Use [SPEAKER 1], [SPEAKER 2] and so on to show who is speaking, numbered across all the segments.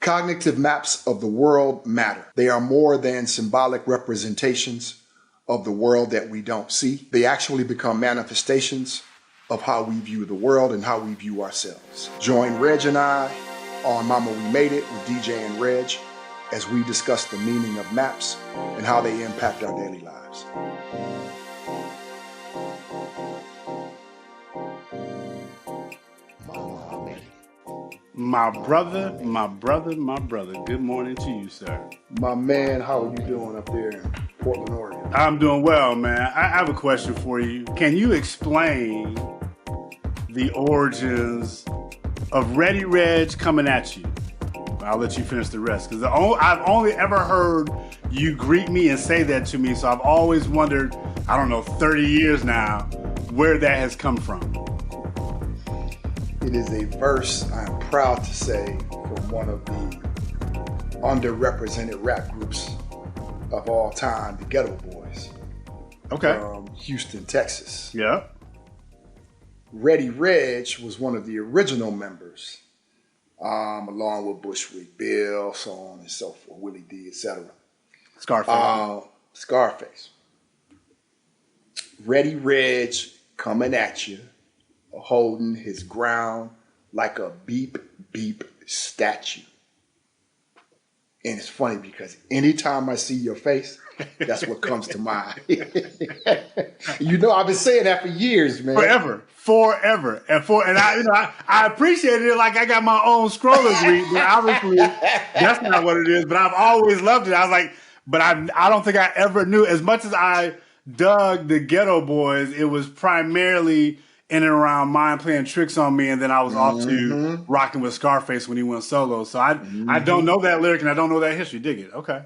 [SPEAKER 1] Cognitive maps of the world matter. They are more than symbolic representations of the world that we don't see. They actually become manifestations of how we view the world and how we view ourselves. Join Reg and I on Mama We Made It with DJ and Reg as we discuss the meaning of maps and how they impact our daily lives.
[SPEAKER 2] My brother. Good morning to you, sir.
[SPEAKER 1] My man, how are you doing up there in Portland, Oregon?
[SPEAKER 2] I'm doing well, man. I have a question for you. Can you explain the origins of Ready Reg coming at you? I'll let you finish the rest, because I've only ever heard you greet me and say that to me, so I've always wondered, 30 years now, where that has come from.
[SPEAKER 1] It is a verse, I'm proud to say, from one of the underrepresented rap groups of all time, the Ghetto Boys.
[SPEAKER 2] Okay.
[SPEAKER 1] From Houston, Texas.
[SPEAKER 2] Yeah.
[SPEAKER 1] Ready Reg was one of the original members, along with Bushwick Bill, so on and so forth, Willie D, etc. Scarface. Ready Reg coming at you, holding his ground like a beep, beep statue. And it's funny because anytime I see your face, that's what comes to mind. I've been saying that for years, man.
[SPEAKER 2] Forever. And I appreciated it like I got my own scrollers read, but obviously that's not what it is. But I've always loved it. I was like, but I don't think I ever knew, as much as I dug the Ghetto Boys, it was primarily in and around Mind Playing Tricks on Me, and then I was off to rocking with Scarface when he went solo. So I don't know that lyric and I don't know that history. Dig it. Okay.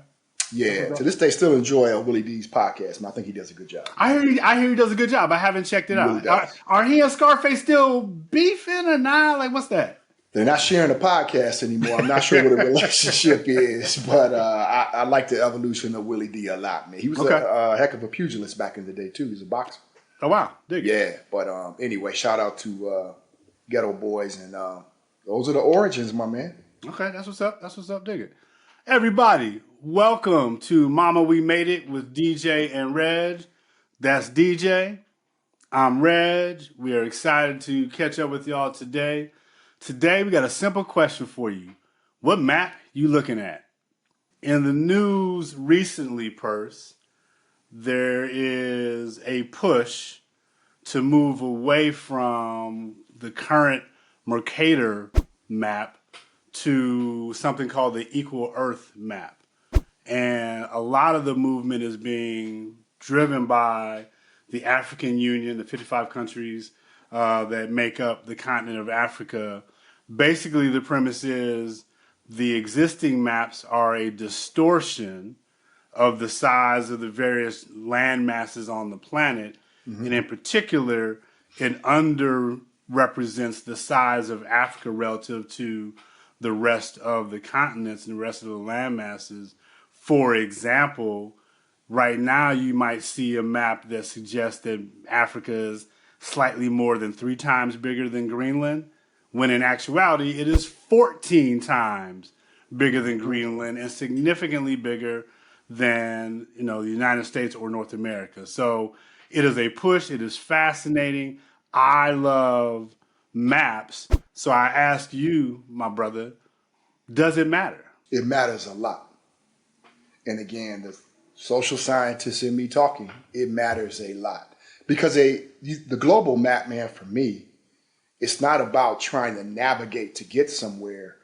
[SPEAKER 1] Yeah, to this day, still enjoy Willie D's podcast, and I think he does a good job.
[SPEAKER 2] I hear he does a good job. I haven't checked it out. Really are he and Scarface still beefing or not? Like, what's that?
[SPEAKER 1] They're not sharing the podcast anymore. I'm not sure what the relationship is, but I like the evolution of Willie D a lot, man. He was a heck of a pugilist back in the day, too. He was a boxer.
[SPEAKER 2] Oh, wow. Dig it.
[SPEAKER 1] Yeah, but anyway, shout out to Ghetto Boys, and those are the origins, my man.
[SPEAKER 2] Okay, that's what's up. Dig it. Everybody, welcome to Mama We Made It with DJ and Reg. That's DJ. I'm Reg. We are excited to catch up with y'all today. Today, we got a simple question for you. What map you looking at? In the news recently, Purse, there is a push to move away from the current Mercator map to something called the Equal Earth map. And a lot of the movement is being driven by the African Union, the 55 countries that make up the continent of Africa. Basically, the premise is the existing maps are a distortion of the size of the various land masses on the planet. Mm-hmm. And in particular, it underrepresents the size of Africa relative to the rest of the continents and the rest of the land masses. For example, right now you might see a map that suggests that Africa is slightly more than 3 times bigger than Greenland, when in actuality it is 14 times bigger than Greenland and significantly bigger than the United States or North America. So it is a push. It is fascinating. I love maps. So I ask you, my brother, does it matter?
[SPEAKER 1] It matters a lot. And again, the social scientist in me talking, it matters a lot. Because the global map, man, for me, it's not about trying to navigate to get somewhere.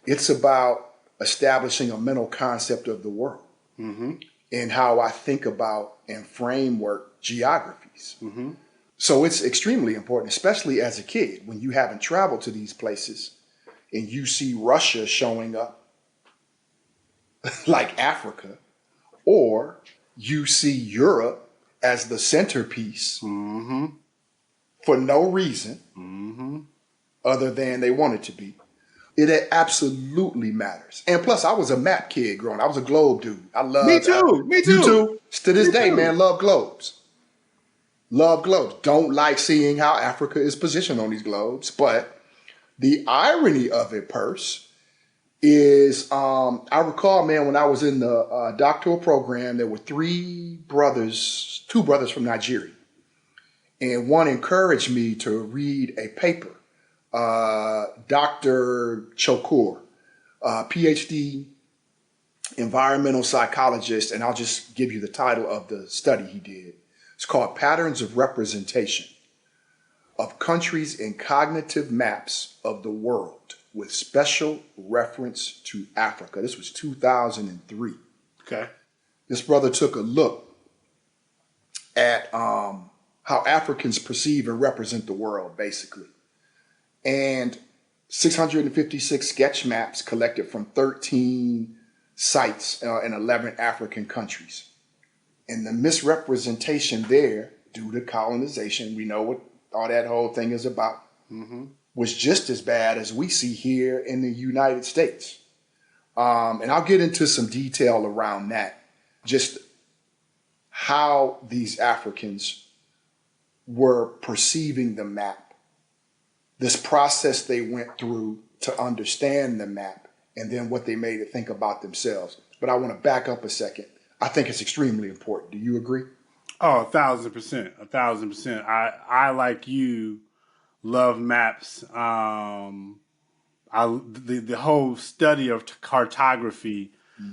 [SPEAKER 1] It's about establishing a mental concept of the world. Mm-hmm. And how I think about and framework geographies. Mm-hmm. So it's extremely important, especially as a kid, when you haven't traveled to these places and you see Russia showing up like Africa, or you see Europe as the centerpiece for no reason other than they want it to be. It absolutely matters. And plus, I was a map kid growing up. I was a globe dude. I love
[SPEAKER 2] Me too.
[SPEAKER 1] You too. To this day, man, love globes. Love globes. Don't like seeing how Africa is positioned on these globes. But the irony of it, Purse, is is, I recall, man, when I was in the doctoral program, there were two brothers from Nigeria. And one encouraged me to read a paper. Dr. Chokur, PhD, environmental psychologist, and I'll just give you the title of the study he did. It's called Patterns of Representation of Countries in Cognitive Maps of the World with Special Reference to Africa. This was 2003.
[SPEAKER 2] Okay.
[SPEAKER 1] This brother took a look at how Africans perceive and represent the world, basically. And 656 sketch maps collected from 13 sites in 11 African countries. And the misrepresentation there, due to colonization, we know what all that whole thing is about, was just as bad as we see here in the United States. And I'll get into some detail around that, just how these Africans were perceiving the map, this process they went through to understand the map, and then what they made it think about themselves. But I want to back up a second. I think it's extremely important. Do you agree?
[SPEAKER 2] Oh, 1,000%. 1,000%. I like you love maps. The whole study of cartography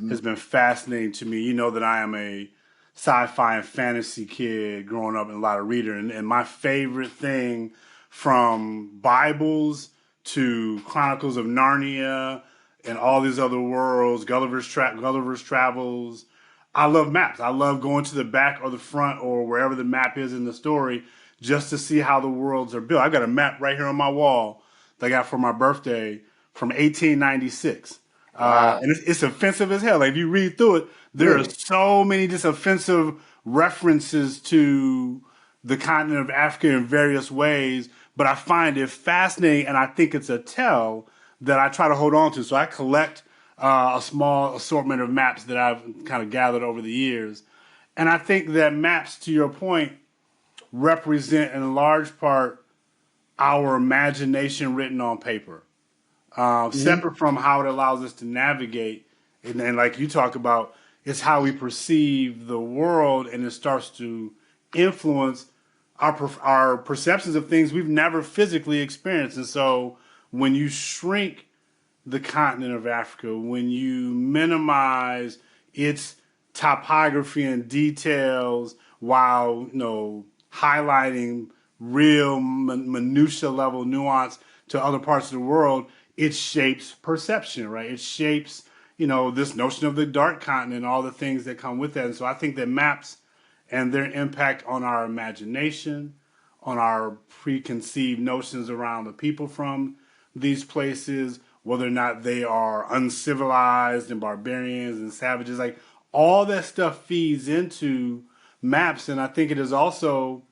[SPEAKER 2] has been fascinating to me. You know that I am a sci-fi and fantasy kid growing up and a lot of reader. And my favorite thing, from Bibles to Chronicles of Narnia and all these other worlds, Gulliver's Travels, I love maps. I love going to the back or the front or wherever the map is in the story just to see how the worlds are built. I got a map right here on my wall that I got for my birthday from 1896.
[SPEAKER 1] Wow.
[SPEAKER 2] And it's offensive as hell. Like, if you read through it, there are so many just offensive references to the continent of Africa in various ways. But I find it fascinating, and I think it's a tell that I try to hold on to. So I collect a small assortment of maps that I've kind of gathered over the years. And I think that maps, to your point, represent in large part our imagination written on paper. Separate from how it allows us to navigate, and like you talk about, it's how we perceive the world, and it starts to influence our perceptions of things we've never physically experienced. And so when you shrink the continent of Africa, when you minimize its topography and details while, highlighting real minutia level nuance to other parts of the world, it shapes perception, right? It shapes, this notion of the dark continent and all the things that come with that. And so I think that maps and their impact on our imagination, on our preconceived notions around the people from these places, whether or not they are uncivilized and barbarians and savages, like all that stuff feeds into maps. And I think it is also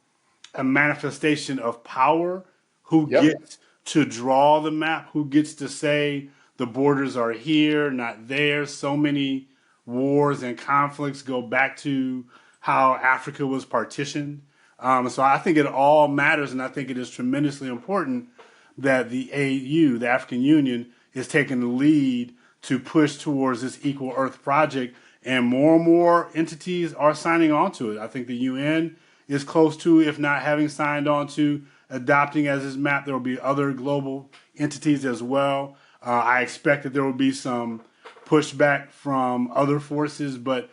[SPEAKER 2] a manifestation of power. Who gets to draw the map? Who gets to say the borders are here, not there? So many wars and conflicts go back to how Africa was partitioned. So I think it all matters, and I think it is tremendously important that the AU, the African Union, is taking the lead to push towards this Equal Earth project, and more entities are signing on to it. I think the UN is close to, if not having signed on to, adopting as its map. There will be other global entities as well. I expect that there will be some pushback from other forces, but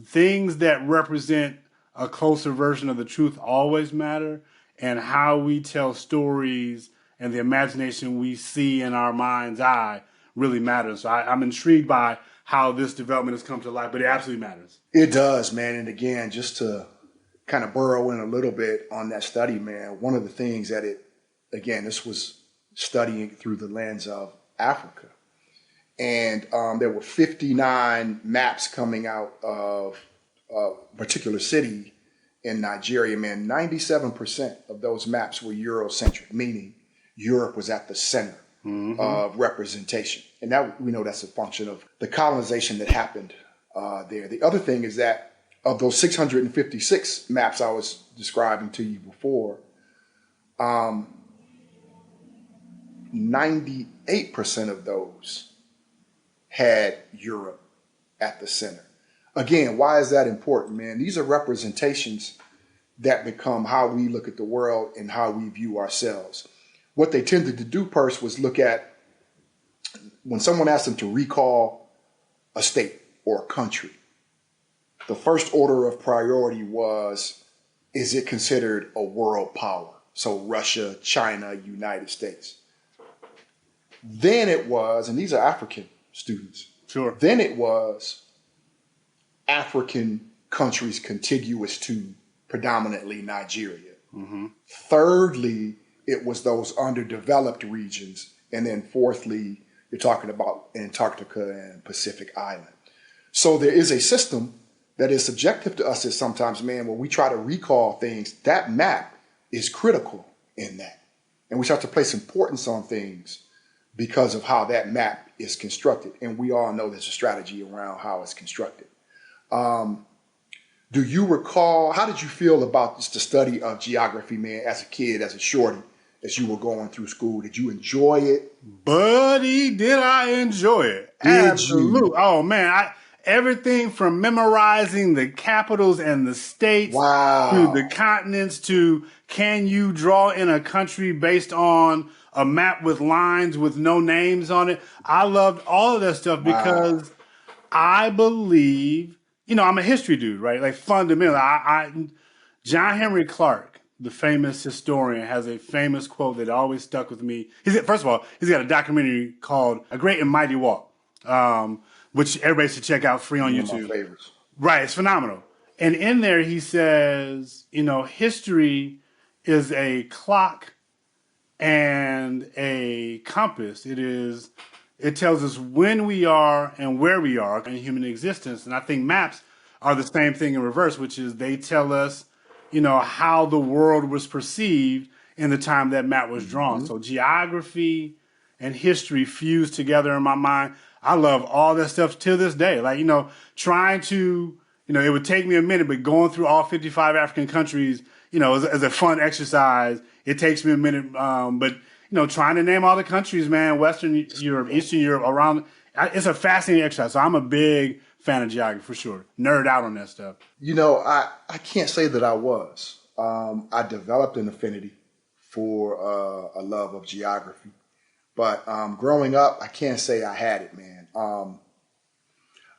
[SPEAKER 2] things that represent a closer version of the truth always matter, and how we tell stories and the imagination we see in our mind's eye really matters. So I'm intrigued by how this development has come to life, but it absolutely matters.
[SPEAKER 1] It does, man. And again, just to kind of burrow in a little bit on that study, man, one of the things that this was studying through the lens of Africa. And there were 59 maps coming out of a particular city in Nigeria, man. 97% of those maps were Eurocentric, meaning Europe was at the center of representation. And that, we know that's a function of the colonization that happened there. The other thing is that of those 656 maps I was describing to you before, 98% of those had Europe at the center. Again, why is that important, man? These are representations that become how we look at the world and how we view ourselves. What they tended to do first was look at when someone asked them to recall a state or a country, the first order of priority was, is it considered a world power? So Russia, China, United States. Then it was, and these are African students.
[SPEAKER 2] Sure.
[SPEAKER 1] Then it was African countries contiguous to predominantly Nigeria.
[SPEAKER 2] Mm-hmm.
[SPEAKER 1] Thirdly, it was those underdeveloped regions. And then fourthly, you're talking about Antarctica and Pacific Island. So there is a system that is subjective to us as sometimes, man, when we try to recall things, that map is critical in that. And we start to place importance on things because of how that map is constructed. And we all know there's a strategy around how it's constructed. Do you recall, how did you feel about just the study of geography, man, as a kid, as a shorty, as you were going through school? Did you enjoy it?
[SPEAKER 2] Buddy, did I enjoy it? Absolutely. Oh, man, everything from memorizing the capitals and the states to the continents to can you draw in a country based on a map with lines with no names on it. I loved all of that stuff because I believe, I'm a history dude, right? Like fundamentally, John Henry Clark, the famous historian, has a famous quote that always stuck with me. First of all, he's got a documentary called A Great and Mighty Walk, which everybody should check out free on YouTube.
[SPEAKER 1] One of my favorites.
[SPEAKER 2] Right, it's phenomenal. And in there he says, history is a clock and a compass. It tells us when we are and where we are in human existence. And I think maps are the same thing in reverse, which is they tell us, how the world was perceived in the time that map was drawn. Mm-hmm. So geography and history fused together in my mind. I love all that stuff to this day. Like, trying to, it would take me a minute, but going through all 55 African countries, as a fun exercise, it takes me a minute. But, trying to name all the countries, man, Western Europe, Eastern Europe, around, it's a fascinating exercise. So I'm a big fan of geography for sure. Nerd out on that stuff.
[SPEAKER 1] I can't say that I was. I developed an affinity for a love of geography. But growing up, I can't say I had it, man.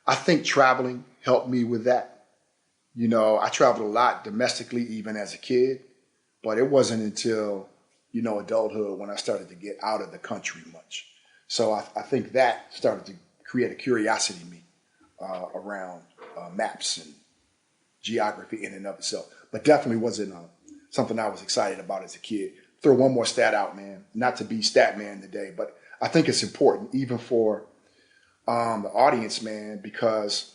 [SPEAKER 1] I think traveling helped me with that. I traveled a lot domestically, even as a kid. But it wasn't until, adulthood when I started to get out of the country much. So I think that started to create a curiosity in me around maps and geography in and of itself. But definitely wasn't something I was excited about as a kid. Throw one more stat out, man. Not to be stat man today, but I think it's important even for the audience, man, because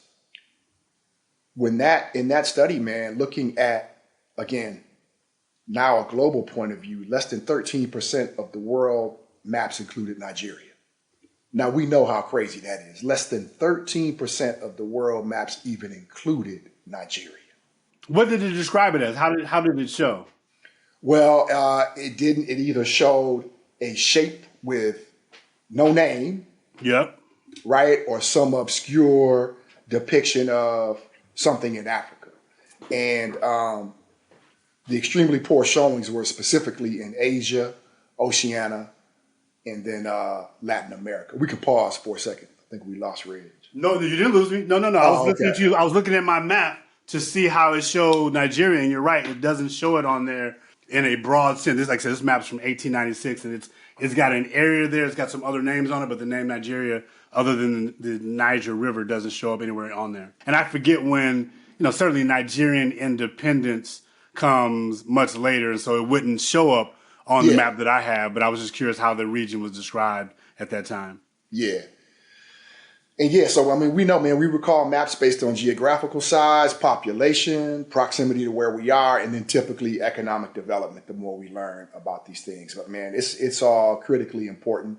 [SPEAKER 1] in that study, man, looking at, again, now a global point of view, less than 13% of the world maps included Nigeria. Now we know how crazy that is. Less than 13% of the world maps even included Nigeria.
[SPEAKER 2] What did it describe it as? How did it show?
[SPEAKER 1] Well, it didn't. It either showed a shape with no name,
[SPEAKER 2] yep,
[SPEAKER 1] right, or some obscure depiction of something in Africa. And the extremely poor showings were specifically in Asia, Oceania, and then Latin America. We can pause for a second. I think we lost Reg.
[SPEAKER 2] No, you didn't lose me. No. I was listening to you. I was looking at my map to see how it showed Nigeria, and you're right. It doesn't show it on there in a broad sense. Like I said, this map's from 1896, and it's got an area there. It's got some other names on it, but the name Nigeria, other than the Niger River, doesn't show up anywhere on there. And I forget when, certainly Nigerian independence comes much later, and so it wouldn't show up on the map that I have, but I was just curious how the region was described at that time.
[SPEAKER 1] Yeah. And so, we know, man, we recall maps based on geographical size, population, proximity to where we are, and then typically economic development, the more we learn about these things. But, man, it's all critically important.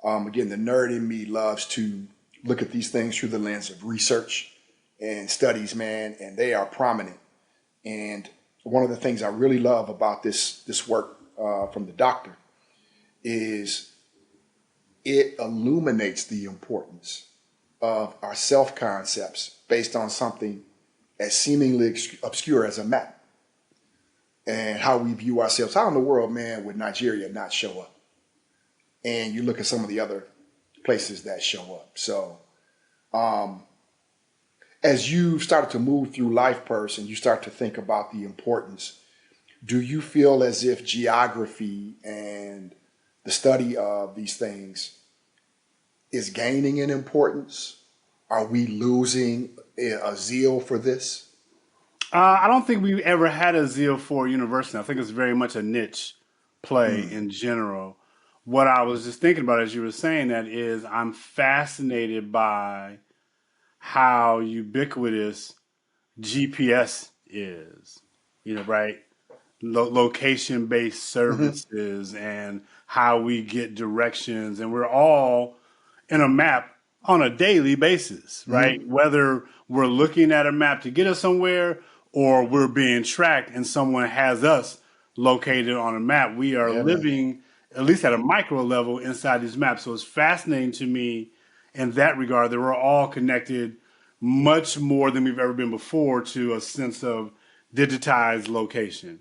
[SPEAKER 1] Again, the nerd in me loves to look at these things through the lens of research and studies, man, and they are prominent. And one of the things I really love about this work from the doctor is it illuminates the importance of our self-concepts based on something as seemingly obscure as a map and how we view ourselves. How in the world, man, would Nigeria not show up? And you look at some of the other places that show up. So as you started to move through life, person, you start to think about the importance. Do you feel as if geography and the study of these things is gaining in importance? Are we losing a zeal for this?
[SPEAKER 2] I don't think we ever had a zeal for university. I think it's very much a niche play in general. What I was just thinking about as you were saying that is I'm fascinated by how ubiquitous GPS is, right? Location-based services and how we get directions. And we're all in a map on a daily basis, right? Whether we're looking at a map to get us somewhere or we're being tracked and someone has us located on a map, we are
[SPEAKER 1] Yeah, man.
[SPEAKER 2] living, at least at a micro level, inside these maps. So it's fascinating to me in that regard that we're all connected much more than we've ever been before to a sense of digitized location.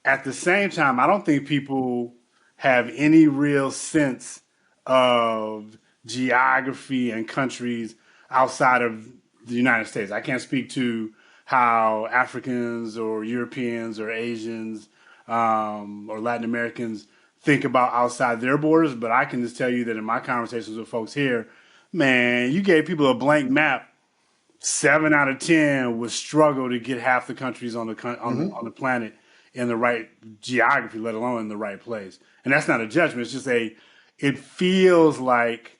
[SPEAKER 2] At the same time, I don't think people have any real sense of geography and countries outside of the United States. I can't speak to how Africans or Europeans or Asians or Latin Americans think about outside their borders, but I can just tell you that in my conversations with folks here, man, you gave people a blank map, 7 out of 10 would struggle to get half the countries on on the planet in the right geography, let alone in the right place. And that's not a judgment. It's just it feels like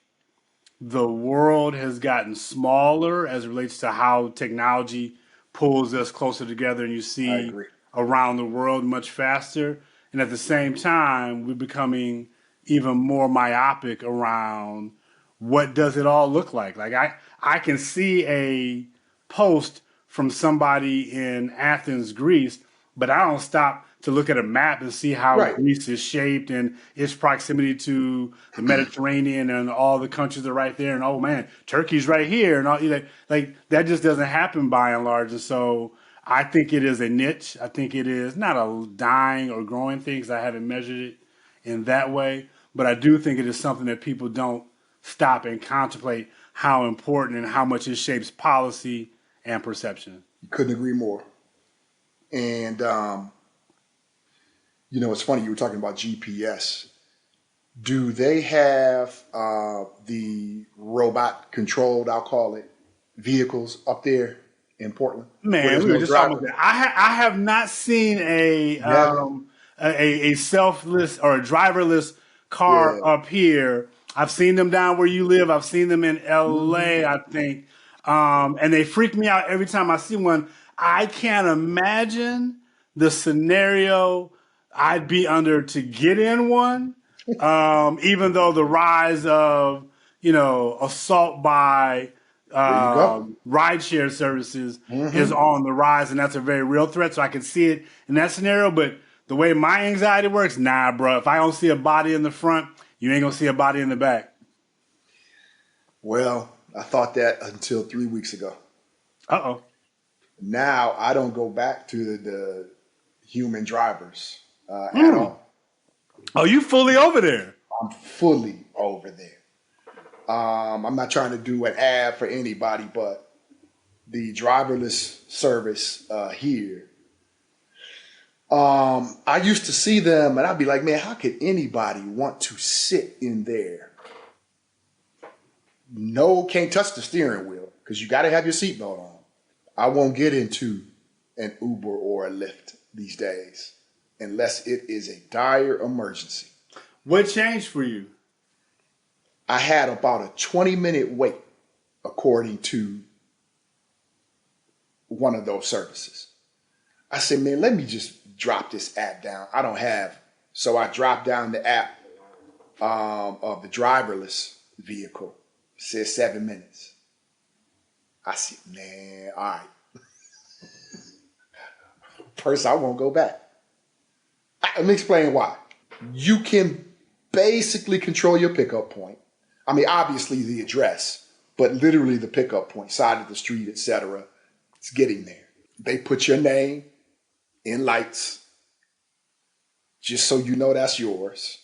[SPEAKER 2] the world has gotten smaller as it relates to how technology pulls us closer together and you
[SPEAKER 1] I
[SPEAKER 2] see
[SPEAKER 1] agree.
[SPEAKER 2] around the world much faster. And at the same time, we're becoming even more myopic around what does it all look like. Like I can see a post from somebody in Athens, Greece, but I don't stop to look at a map and see how
[SPEAKER 1] Right.
[SPEAKER 2] Greece is shaped and its proximity to the Mediterranean and all the countries are right there. And oh man, Turkey's right here, and all like that just doesn't happen by and large. And so I think it is a niche. I think it is not a dying or growing thing because I haven't measured it in that way. But I do think it is something that people don't stop and contemplate how important and how much it shapes policy and perception.
[SPEAKER 1] You couldn't agree more. And, it's funny, you were talking about GPS. Do they have the robot controlled, I'll call it, vehicles up there in Portland where
[SPEAKER 2] Man,
[SPEAKER 1] there's
[SPEAKER 2] we were
[SPEAKER 1] no
[SPEAKER 2] just talking about
[SPEAKER 1] driver?
[SPEAKER 2] that. I have not seen
[SPEAKER 1] You haven't?
[SPEAKER 2] a selfless or a driverless car
[SPEAKER 1] Yeah.
[SPEAKER 2] up here. I've seen them down where you live. I've seen them in
[SPEAKER 1] Hmm.
[SPEAKER 2] LA, I think. And they freak me out every time I see one. I can't imagine the scenario I'd be under to get in one. Even though the rise of, assault by
[SPEAKER 1] There you go.
[SPEAKER 2] rideshare services is
[SPEAKER 1] Hmm.
[SPEAKER 2] on the rise, and that's a very real threat. So I can see it in that scenario. But the way my anxiety works, nah, bro. If I don't see a body in the front, you ain't gonna see a body in the back.
[SPEAKER 1] Well, I thought that until 3 weeks ago.
[SPEAKER 2] Uh oh.
[SPEAKER 1] Now I don't go back to the human drivers at
[SPEAKER 2] Mm.
[SPEAKER 1] all.
[SPEAKER 2] Oh, you fully over there?
[SPEAKER 1] I'm fully over there. I'm not trying to do an ad for anybody, but the driverless service here. I used to see them, and I'd be like, man, how could anybody want to sit in there? No, can't touch the steering wheel because you got to have your seatbelt on. I won't get into an Uber or a Lyft these days unless it is a dire emergency.
[SPEAKER 2] What changed for you?
[SPEAKER 1] I had about a 20-minute wait according to one of those services. I said, man, let me just drop this app down. I don't have. So I dropped down the app of the driverless vehicle. It says 7 minutes. I said, man, all right. First, I won't go back. Let me explain why. You can basically control your pickup point. I mean, obviously the address, but literally the pickup point, side of the street, etc. It's getting there. They put your name in lights, just so you know that's yours.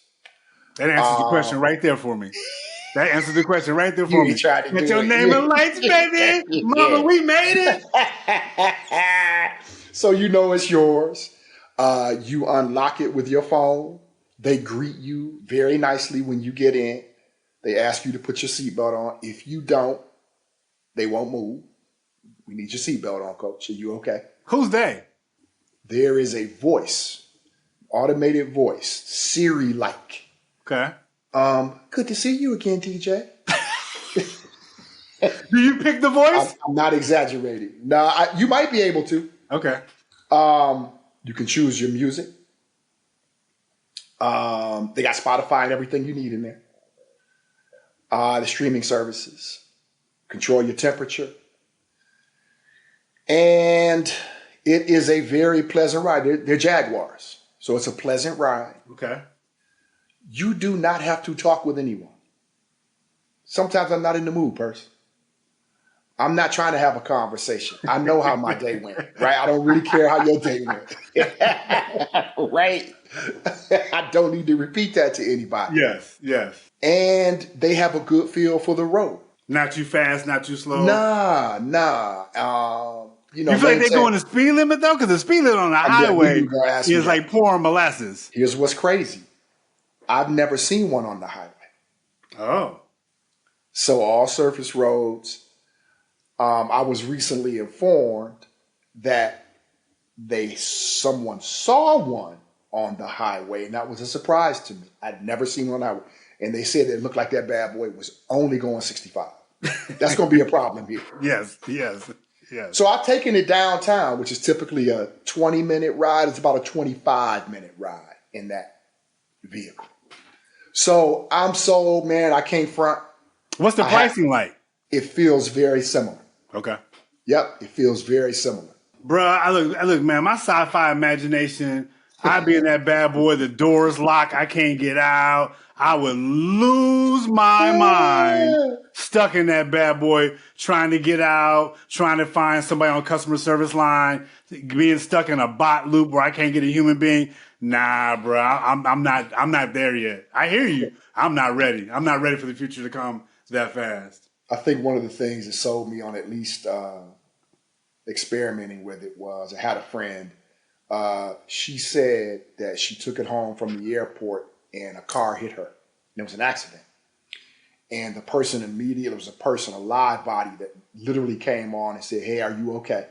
[SPEAKER 2] That answers the question right there for me. That answers the question right there for
[SPEAKER 1] You
[SPEAKER 2] me.
[SPEAKER 1] ain't trying to
[SPEAKER 2] Get
[SPEAKER 1] do
[SPEAKER 2] your
[SPEAKER 1] it.
[SPEAKER 2] name in lights, baby. Mama, we made it.
[SPEAKER 1] So you know it's yours. You unlock it with your phone. They greet you very nicely when you get in. They ask you to put your seatbelt on. If you don't, they won't move. We need your seatbelt on, coach. Are you okay?
[SPEAKER 2] Who's they?
[SPEAKER 1] There is a voice, automated voice, Siri-like.
[SPEAKER 2] Okay.
[SPEAKER 1] Good to see you again, TJ.
[SPEAKER 2] Do you pick the voice?
[SPEAKER 1] I'm not exaggerating. No, you might be able to.
[SPEAKER 2] Okay.
[SPEAKER 1] You can choose your music. They got Spotify and everything you need in there. The streaming services. Control your temperature. And it is a very pleasant ride. They're Jaguars. So it's a pleasant ride.
[SPEAKER 2] Okay.
[SPEAKER 1] You do not have to talk with anyone. Sometimes I'm not in the mood, person. I'm not trying to have a conversation. I know how my day went, right? I don't really care how your day went, right? I don't need to repeat that to anybody.
[SPEAKER 2] Yes, yes.
[SPEAKER 1] And they have a good feel for the road.
[SPEAKER 2] Not too fast, not too slow.
[SPEAKER 1] Nah. You
[SPEAKER 2] feel like they're going the speed limit, though? Because the speed limit on the highway is like pouring molasses.
[SPEAKER 1] Here's what's crazy. I've never seen one on the highway.
[SPEAKER 2] Oh.
[SPEAKER 1] So all surface roads. I was recently informed that someone saw one on the highway, and that was a surprise to me. I'd never seen one on the highway. And they said it looked like that bad boy was only going 65. That's going to be a problem here.
[SPEAKER 2] Yes.
[SPEAKER 1] So I've taken it downtown, which is typically a 20-minute ride. It's about a 25-minute ride in that vehicle. So I'm sold, man. I can't front.
[SPEAKER 2] What's the pricing like?
[SPEAKER 1] It feels very similar.
[SPEAKER 2] Okay.
[SPEAKER 1] Yep, it feels very similar.
[SPEAKER 2] Bruh, I look, man, my sci-fi imagination, I'd be in that bad boy, the doors lock, I can't get out. I would lose my mind stuck in that bad boy, trying to get out, trying to find somebody on customer service line, being stuck in a bot loop where I can't get a human being. Nah, bro, I'm not there yet. I hear you. I'm not ready. I'm not ready for the future to come that fast.
[SPEAKER 1] I think one of the things that sold me on at least experimenting with it was I had a friend. She said that she took it home from the airport and a car hit her. And it was an accident. And the person immediately, a live body that literally came on and said, "Hey, are you okay?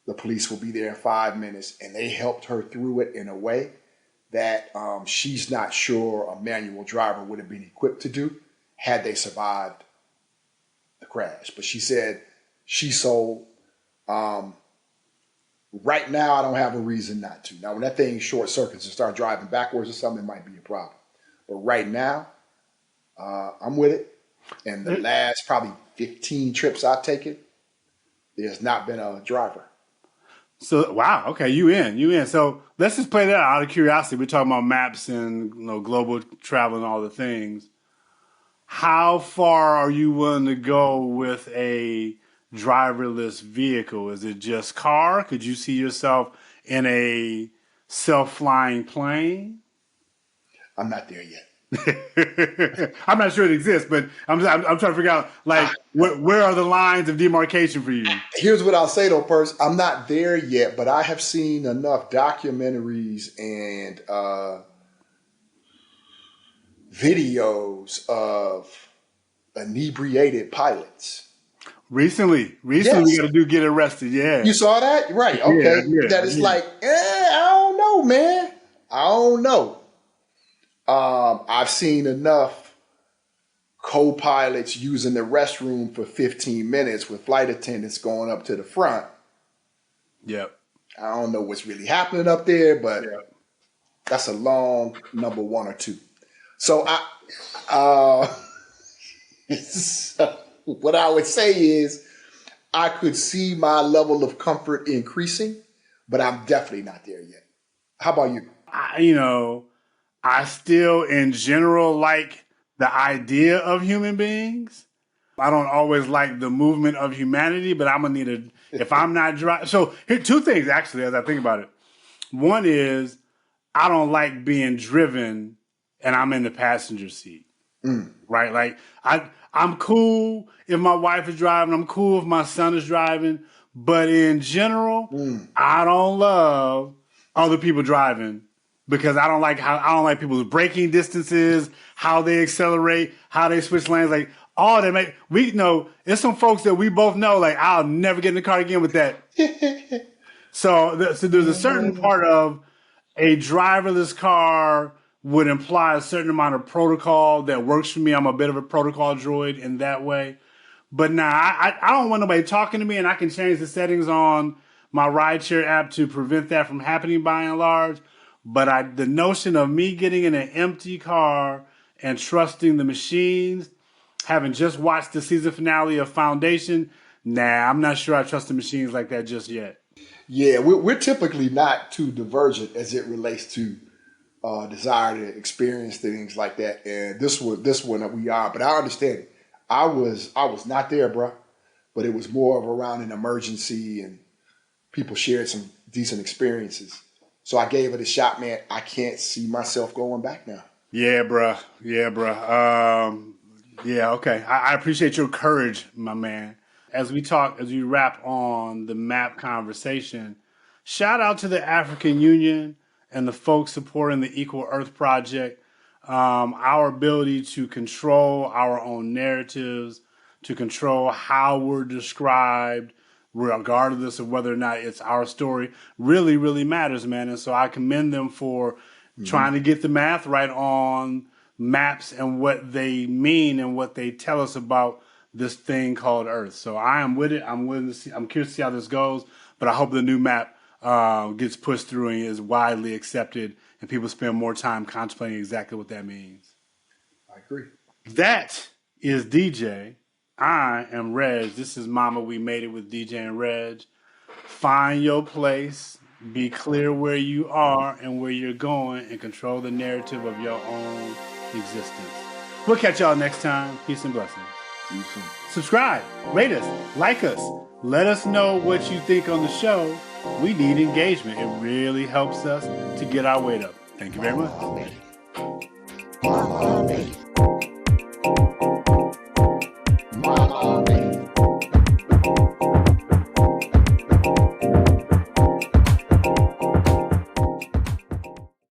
[SPEAKER 1] The police will be there in 5 minutes." And they helped her through it in a way that she's not sure a manual driver would have been equipped to do had they survived the crash. But she said she sold. Right now, I don't have a reason not to. Now, when that thing short circuits and start driving backwards or something, it might be a problem. But right now, I'm with it. And the last probably 15 trips I've taken, there's not been a driver.
[SPEAKER 2] So, wow. Okay, you in. So let's just play that out of curiosity. We're talking about maps and global travel and all the things. How far are you willing to go with a driverless vehicle? Is it just car? Could you see yourself in a self-flying plane?
[SPEAKER 1] I'm not there yet.
[SPEAKER 2] I'm not sure it exists, but I'm trying to figure out where are the lines of demarcation for you?
[SPEAKER 1] Here's what I'll say though, Purse. I'm not there yet, but I have seen enough documentaries and videos of inebriated pilots.
[SPEAKER 2] Recently,
[SPEAKER 1] Yes.
[SPEAKER 2] we got to get arrested. Yeah,
[SPEAKER 1] you saw that, right? Okay,
[SPEAKER 2] yeah,
[SPEAKER 1] that is like, I don't know, man. I don't know. I've seen enough co-pilots using the restroom for 15 minutes with flight attendants going up to the front.
[SPEAKER 2] Yep.
[SPEAKER 1] I don't know what's really happening up there, but that's a long number 1 or 2. So so what I would say is I could see my level of comfort increasing, but I'm definitely not there yet. How about you?
[SPEAKER 2] I still in general like the idea of human beings, I don't always like the movement of humanity, but I'm going to need if I'm not driving. So here, two things actually, as I think about it. One is I don't like being driven and I'm in the passenger seat. Right? Like I'm cool if my wife is driving. I'm cool if my son is driving. But in general, I don't love other people driving because I don't like people's braking distances, how they accelerate, how they switch lanes. Like all that we know there's some folks that we both know. Like I'll never get in the car again with that. So there's a certain part of a driverless car would imply a certain amount of protocol that works for me. I'm a bit of a protocol droid in that way. But I don't want nobody talking to me, and I can change the settings on my rideshare app to prevent that from happening by and large. But the notion of me getting in an empty car and trusting the machines, having just watched the season finale of Foundation, I'm not sure I trust the machines like that just yet.
[SPEAKER 1] Yeah, we're typically not too divergent as it relates to desire to experience things like that, and this one we are. But I understand it. I was not there, bro. But it was more of around an emergency, and people shared some decent experiences. So I gave it a shot, man. I can't see myself going back now.
[SPEAKER 2] Yeah, bro. Yeah, okay. I appreciate your courage, my man. As we wrap on the map conversation, shout out to the African Union and the folks supporting the Equal Earth Project. Our ability to control our own narratives, to control how we're described, regardless of whether or not it's our story, really, really matters, man. And so I commend them for trying to get the math right on maps and what they mean and what they tell us about this thing called Earth. So I am with it. I'm curious to see how this goes, but I hope the new map gets pushed through and is widely accepted and people spend more time contemplating exactly what that means.
[SPEAKER 1] I agree.
[SPEAKER 2] That is DJ. I am Reg. This is Mama We Made It with DJ and Reg. Find your place. Be clear where you are and where you're going and control the narrative of your own existence. We'll catch y'all next time. Peace and blessings. Subscribe, rate us, like us. Let us know what you think on the show. We need engagement. It really helps us to get our weight up. Thank you very much.